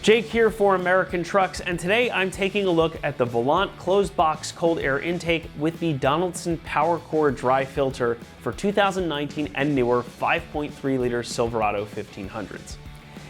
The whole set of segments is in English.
Jake here for American Trucks, and today I'm taking a look at the Vaillant closed box cold air intake with the Donaldson PowerCore dry filter for 2019 and newer 5.3 liter Silverado 1500s.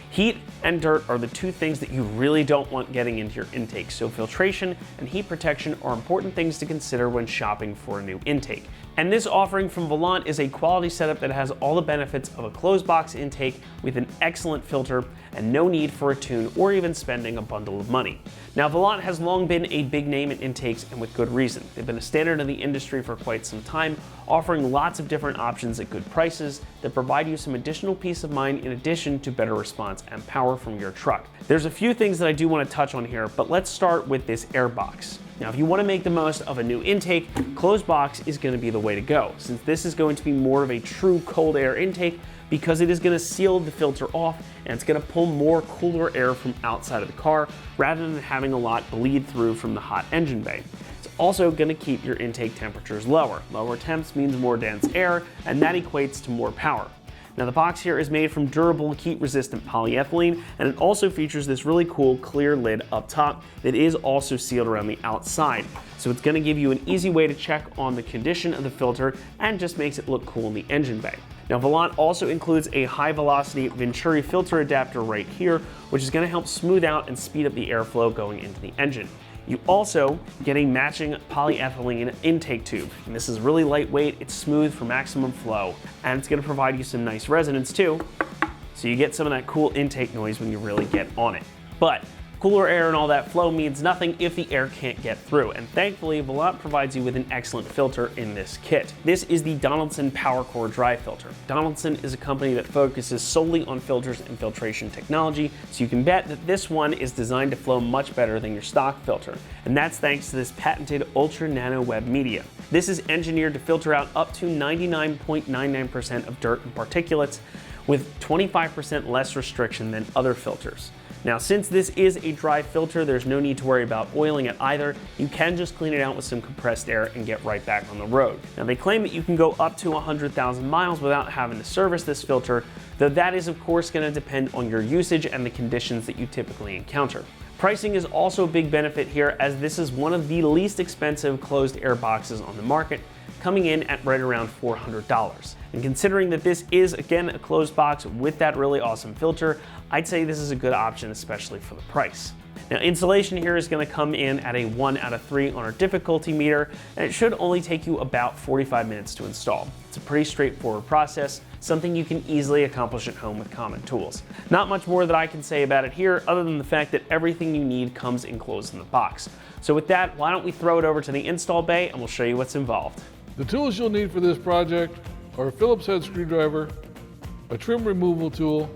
Heat and dirt are the two things that you really don't want getting into your intake, so filtration and heat protection are important things to consider when shopping for a new intake. And this offering from Vaillant is a quality setup that has all the benefits of a closed box intake with an excellent filter and no need for a tune or even spending a bundle of money. Now, Vaillant has long been a big name in intakes, and with good reason. They've been a standard in the industry for quite some time, offering lots of different options at good prices that provide you some additional peace of mind in addition to better response and power from your truck. There's a few things that I do want to touch on here, but let's start with this air box. Now, if you want to make the most of a new intake, closed box is going to be the way to go, since this is going to be more of a true cold air intake because it is going to seal the filter off and it's going to pull more cooler air from outside of the car rather than having a lot bleed through from the hot engine bay. It's also going to keep your intake temperatures lower. Lower temps means more dense air, and that equates to more power. Now, the box here is made from durable, heat-resistant polyethylene, and it also features this really cool clear lid up top that is also sealed around the outside. So it's going to give you an easy way to check on the condition of the filter and just makes it look cool in the engine bay. Now, Vaillant also includes a high-velocity Venturi filter adapter right here, which is going to help smooth out and speed up the airflow going into the engine. You also get a matching polyethylene intake tube. And this is really lightweight, it's smooth for maximum flow, and it's gonna provide you some nice resonance too, so you get some of that cool intake noise when you really get on it. But cooler air and all that flow means nothing if the air can't get through, and thankfully Vaillant provides you with an excellent filter in this kit. This is the Donaldson PowerCore dry filter. Donaldson is a company that focuses solely on filters and filtration technology, so you can bet that this one is designed to flow much better than your stock filter, and that's thanks to this patented ultra nano web media. This is engineered to filter out up to 99.99% of dirt and particulates with 25% less restriction than other filters. Now, since this is a dry filter, there's no need to worry about oiling it either. You can just clean it out with some compressed air and get right back on the road. Now, they claim that you can go up to 100,000 miles without having to service this filter, though that is of course going to depend on your usage and the conditions that you typically encounter. Pricing is also a big benefit here, as this is one of the least expensive closed air boxes on the market, coming in at right around $400. And considering that this is, again, a closed box with that really awesome filter, I'd say this is a good option, especially for the price. Now, installation here is going to come in at a 1 out of 3 on our difficulty meter, and it should only take you about 45 minutes to install. It's a pretty straightforward process, something you can easily accomplish at home with common tools. Not much more that I can say about it here, other than the fact that everything you need comes enclosed in the box. So with that, why don't we throw it over to the install bay and we'll show you what's involved. The tools you'll need for this project are a Phillips head screwdriver, a trim removal tool,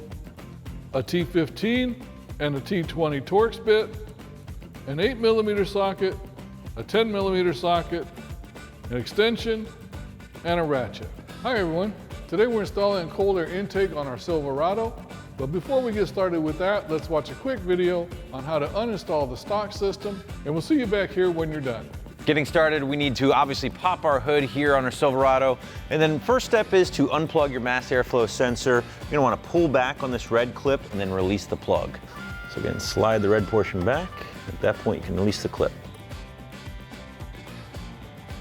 a T15 and a T20 Torx bit, an 8mm socket, a 10mm socket, an extension, and a ratchet. Hi everyone, today we're installing a cold air intake on our Silverado, but before we get started with that, let's watch a quick video on how to uninstall the stock system, and we'll see you back here when you're done. Getting started, we need to obviously pop our hood here on our Silverado, and then first step is to unplug your mass airflow sensor. You're gonna want to pull back on this red clip and then release the plug. So again, slide the red portion back. At that point, you can release the clip.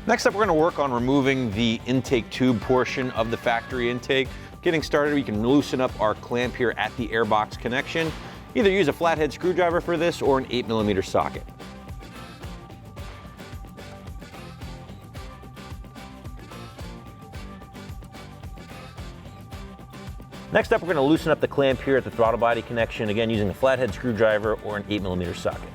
Next up, we're gonna work on removing the intake tube portion of the factory intake. Getting started, we can loosen up our clamp here at the airbox connection. Either use a flathead screwdriver for this or an 8mm socket. Next up, we're going to loosen up the clamp here at the throttle body connection, again using a flathead screwdriver or an 8mm socket.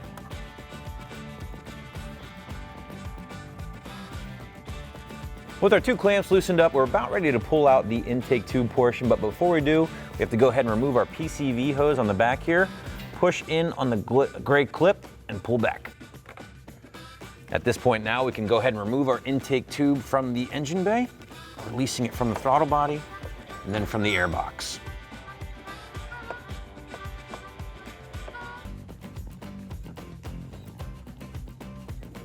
With our two clamps loosened up, we're about ready to pull out the intake tube portion, but before we do, we have to go ahead and remove our PCV hose on the back here, push in on the gray clip, and pull back. At this point now, we can go ahead and remove our intake tube from the engine bay, releasing it from the throttle body, and then from the airbox.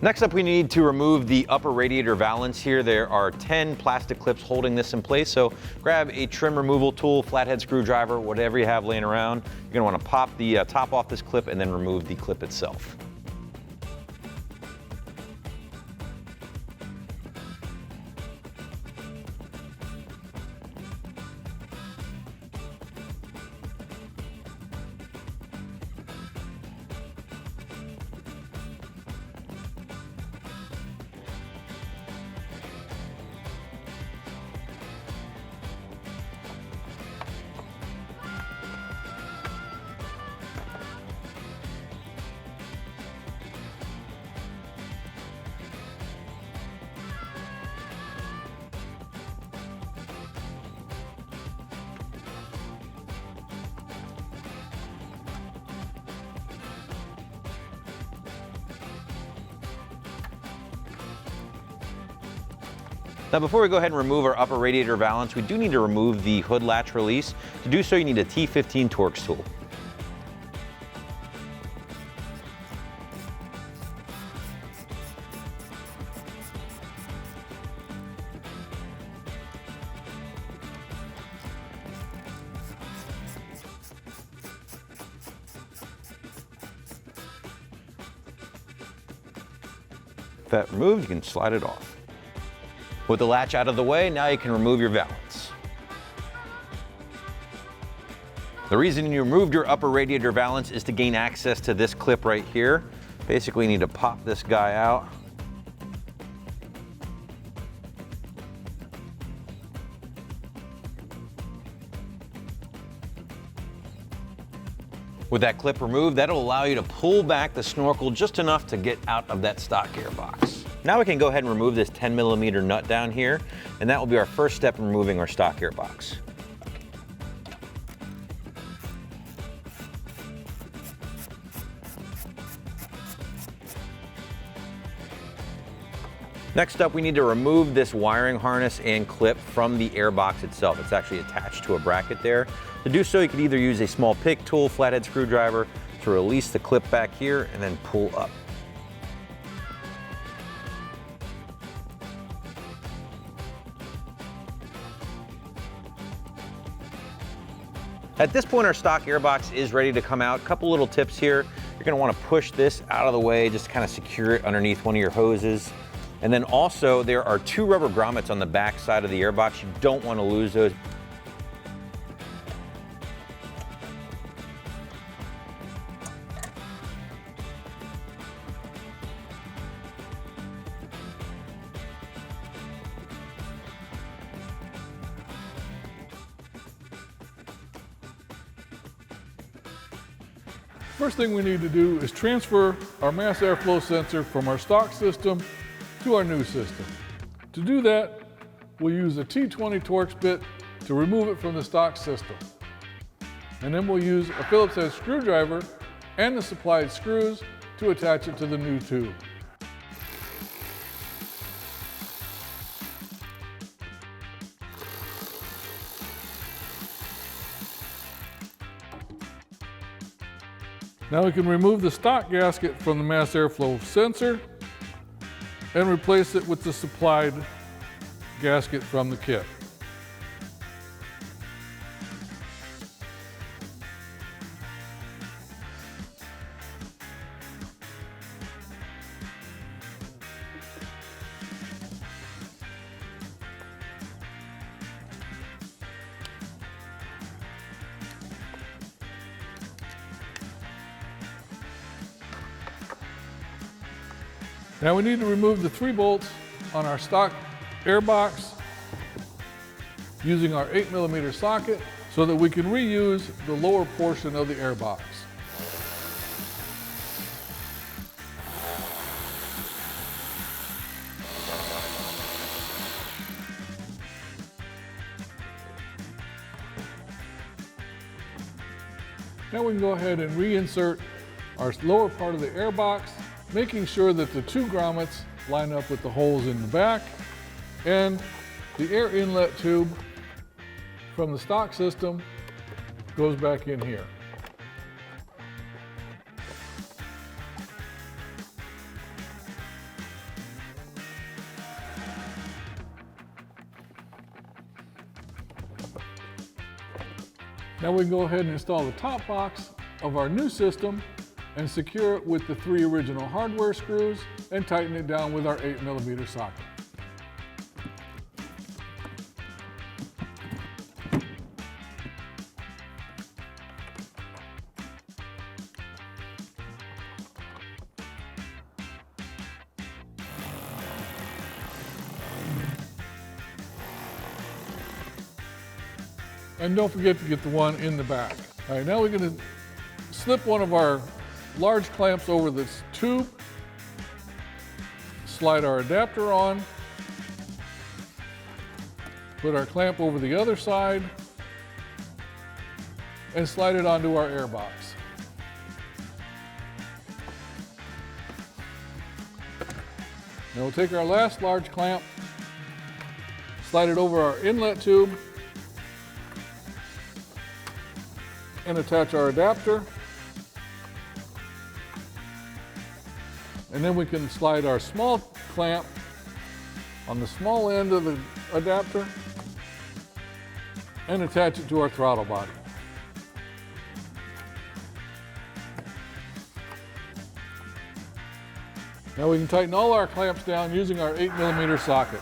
Next up, we need to remove the upper radiator valance here. There are 10 plastic clips holding this in place, so grab a trim removal tool, flathead screwdriver, whatever you have laying around. You're gonna wanna pop the top off this clip and then remove the clip itself. Now before we go ahead and remove our upper radiator valance, we do need to remove the hood latch release. To do so, you need a T15 Torx tool. With that removed, you can slide it off. With the latch out of the way, now you can remove your valance. The reason you removed your upper radiator valance is to gain access to this clip right here. Basically, you need to pop this guy out. With that clip removed, that'll allow you to pull back the snorkel just enough to get out of that stock gearbox. Now we can go ahead and remove this 10mm nut down here, and that will be our first step in removing our stock gearbox. Next up, we need to remove this wiring harness and clip from the airbox itself. It's actually attached to a bracket there. To do so, you could either use a small pick tool, flathead screwdriver to release the clip back here and then pull up. At this point, our stock airbox is ready to come out. Couple little tips here. You're gonna wanna push this out of the way, just kind of secure it underneath one of your hoses. And then also, there are 2 rubber grommets on the back side of the airbox. You don't wanna lose those. First thing we need to do is transfer our mass airflow sensor from our stock system to our new system. To do that, we'll use a T20 Torx bit to remove it from the stock system. And then we'll use a Phillips head screwdriver and the supplied screws to attach it to the new tube. Now we can remove the stock gasket from the mass airflow sensor and replace it with the supplied gasket from the kit. Now we need to remove the 3 bolts on our stock airbox using our 8mm socket so that we can reuse the lower portion of the airbox. Now we can go ahead and reinsert our lower part of the airbox, making sure that the 2 grommets line up with the holes in the back, and the air inlet tube from the stock system goes back in here. Now we can go ahead and install the top box of our new system and secure it with the 3 original hardware screws and tighten it down with our 8mm socket. And don't forget to get the one in the back. All right, now we're going to slip one of our large clamps over this tube, slide our adapter on, put our clamp over the other side, and slide it onto our air box. Now we'll take our last large clamp, slide it over our inlet tube, and attach our adapter. And then we can slide our small clamp on the small end of the adapter and attach it to our throttle body. Now we can tighten all our clamps down using our 8mm socket.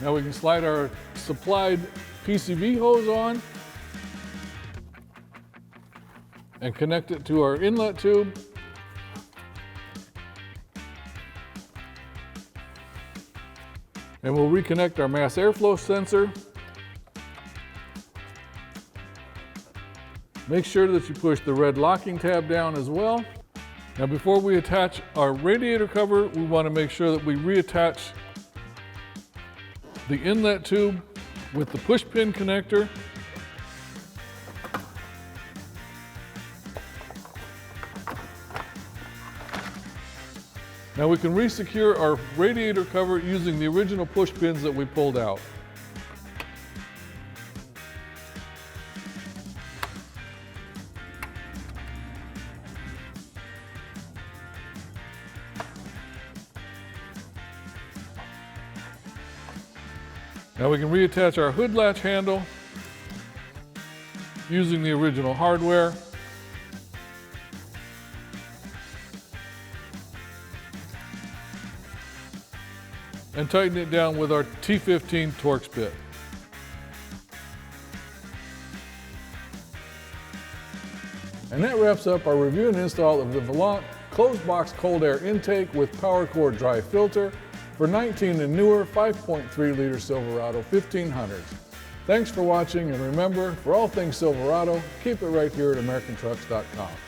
Now we can slide our supplied PCV hose on and connect it to our inlet tube. And we'll reconnect our mass airflow sensor. Make sure that you push the red locking tab down as well. Now before we attach our radiator cover, we want to make sure that we reattach the inlet tube with the push pin connector. Now we can resecure our radiator cover using the original push pins that we pulled out. Now we can reattach our hood latch handle using the original hardware. And tighten it down with our T15 Torx bit. And that wraps up our review and install of the Vaillant closed box cold air intake with PowerCore dry filter for 19 and newer 5.3 liter Silverado 1500s. Thanks for watching, and remember, for all things Silverado, keep it right here at AmericanTrucks.com.